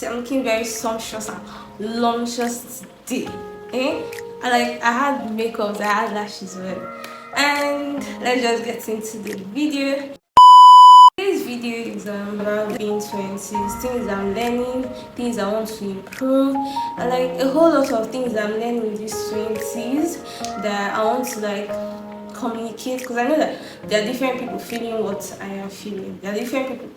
I'm looking very sumptuous and lumptious today. Eh? I had makeups, I had lashes well. And let's just get into the video. Today's video is about being 20s, things I'm learning, things I want to improve, and like a whole lot of things I'm learning in these 20s that I want to like communicate, because I know that there are different people feeling what I am feeling. There are different people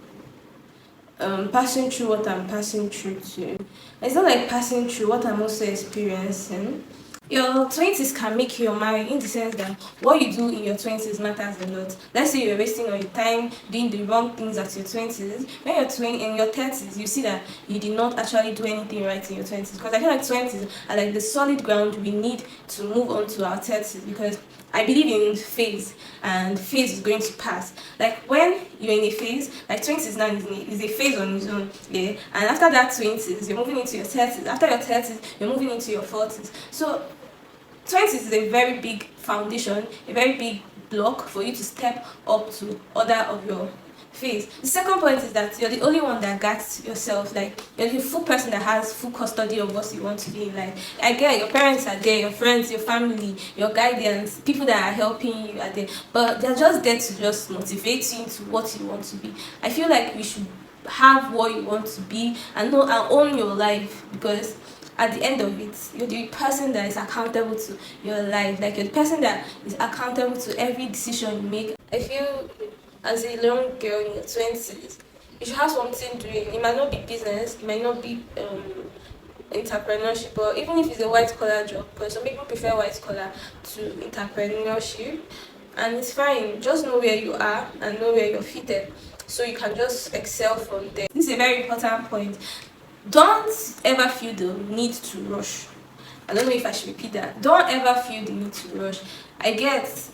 passing through what I'm passing through too. It's not like passing through what I'm also experiencing. Your 20s can make you marry in the sense that what you do in your 20s matters a lot. Let's say you're wasting all your time doing the wrong things at your 20s. When you're 20 in your 30s, you see that you did not actually do anything right in your 20s. Because I feel like 20s are like the solid ground we need to move on to our 30s, because I believe in phase, and phase is going to pass. Like when you're in a phase, like 20s now is a phase on its own, yeah. And after that 20s, you're moving into your 30s. After your 30s, you're moving into your 40s. So 20s is a very big foundation, a very big block for you to step up to other of your phase. The second point is that you're the only one that gets yourself. Like you're the full person that has full custody of what you want to be in life. I get your parents are there, your friends, your family, your guidance, people that are helping you are there, but they're just there to just motivate you into what you want to be. I feel like we should have what you want to be and know and own your life, because at the end of it, you're the person that is accountable to your life. Like you're the person that is accountable to every decision you make. I feel as a young girl in your 20s, you should have something doing. It might not be business, it might not be entrepreneurship, or even if it's a white collar job, because some people prefer white collar to entrepreneurship, and it's fine. Just know where you are and know where you're fitted, so you can just excel from there. This is a very important point. Don't ever feel the need to rush. I don't know if I should repeat that. Don't ever feel the need to rush. I get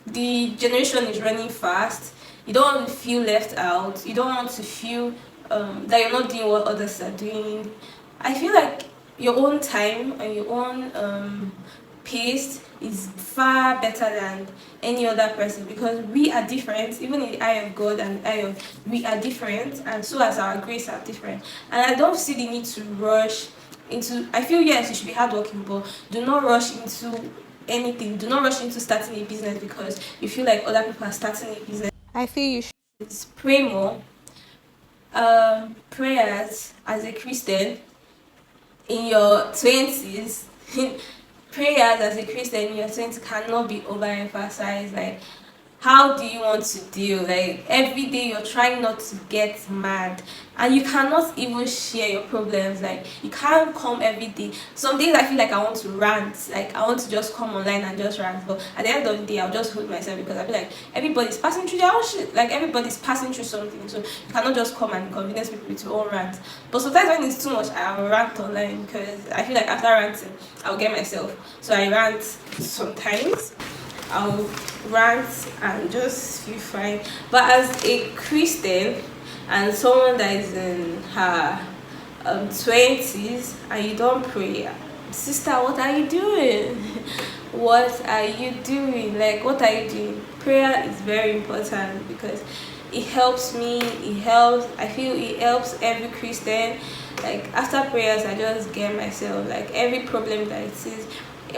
the generation is running fast. You don't want to feel left out. You don't want to feel that you're not doing what others are doing. I feel like your own time and your own pace is far better than any other person, because we are different. Even in the eye of God and the eye of, we are different, and so as our grace are different. And I don't see the need to rush into, I feel yes, you should be hardworking, but do not rush into anything. Do not rush into starting a business because you feel like other people are starting a business. I feel you should pray more. Prayers as a Christian in your 20s prayers as a Christian in your 20s cannot be overemphasized. Like, how do you want to deal? Like, every day you're trying not to get mad, and you cannot even share your problems. Like, you can't come every day. Some days I feel like I want to rant, like I want to just come online and just rant, but at the end of the day I'll just hold myself, because I feel like everybody's passing through their own shit. Like, everybody's passing through something, so you cannot just come and convince people with your own rant. But sometimes when it's too much, I'll rant online, because I feel like after ranting I'll get myself, so I rant sometimes. I'll rant and just feel fine. But as a Christian and someone that is in her 20s and you don't pray, sister, what are you doing? What are you doing? Like, what are you doing? Prayer is very important, because it helps me, I feel it helps every Christian. Like, after prayers I just get myself, like, every problem that it is,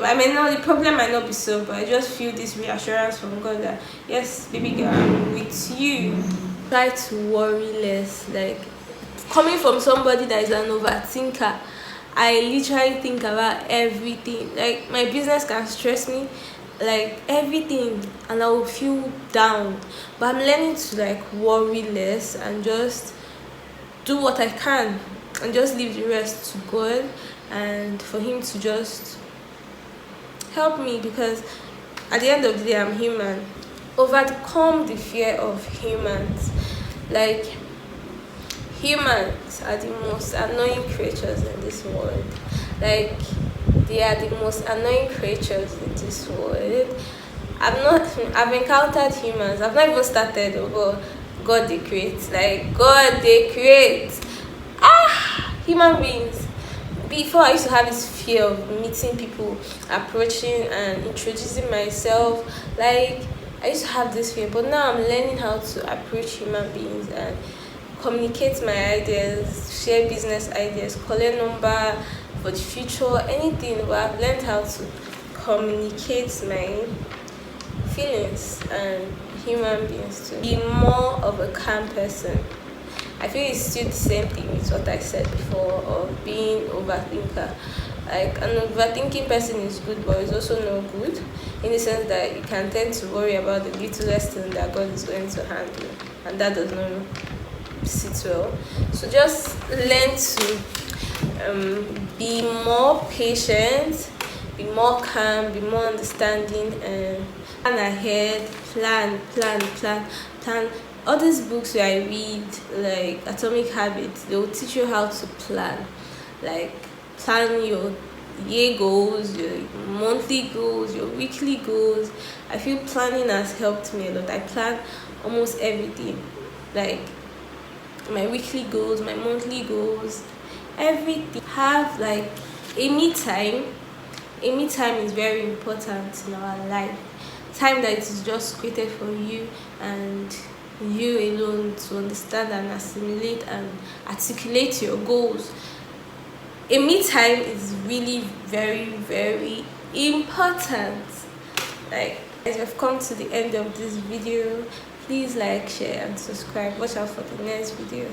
I mean, no, the problem might not be solved, but I just feel this reassurance from God that yes, baby girl, I'm with you. Try to worry less. Like, coming from somebody that is an overthinker, I literally think about everything. Like, my business can stress me, like everything, and I will feel down. But I'm learning to like worry less and just do what I can and just leave the rest to God, and for Him to just help me, because at the end of the day I'm human. Overcome the fear of humans. Like, humans are the most annoying creatures in this world. Like, they are the most annoying creatures in this world. I've encountered humans. I've not even started over God they create. Like, God they create. Human beings. Before, I used to have this fear of meeting people, approaching and introducing myself. Like, I used to have this fear, but now I'm learning how to approach human beings and communicate my ideas, share business ideas, collect number for the future, anything. But I've learned how to communicate my feelings and human beings to be more of a calm person. I feel it's still the same thing with what I said before of being overthinker. Like an overthinking person is good, but it's also no good in the sense that you can tend to worry about the littlest thing that God is going to handle, and that does not sit well. So just learn to be more patient, be more calm, be more understanding, and plan ahead, plan. All these books where I read, like Atomic Habits, they will teach you how to plan. Like plan your year goals, your monthly goals, your weekly goals. I feel planning has helped me a lot. I plan almost everything. Like my weekly goals, my monthly goals, everything. Have like a me time. A me time is very important in our life. Time that is just created for you and you alone to understand and assimilate and articulate your goals. A me time is really very important. Like, as you've come to the end of this video, please like, share and subscribe. Watch out for the next video.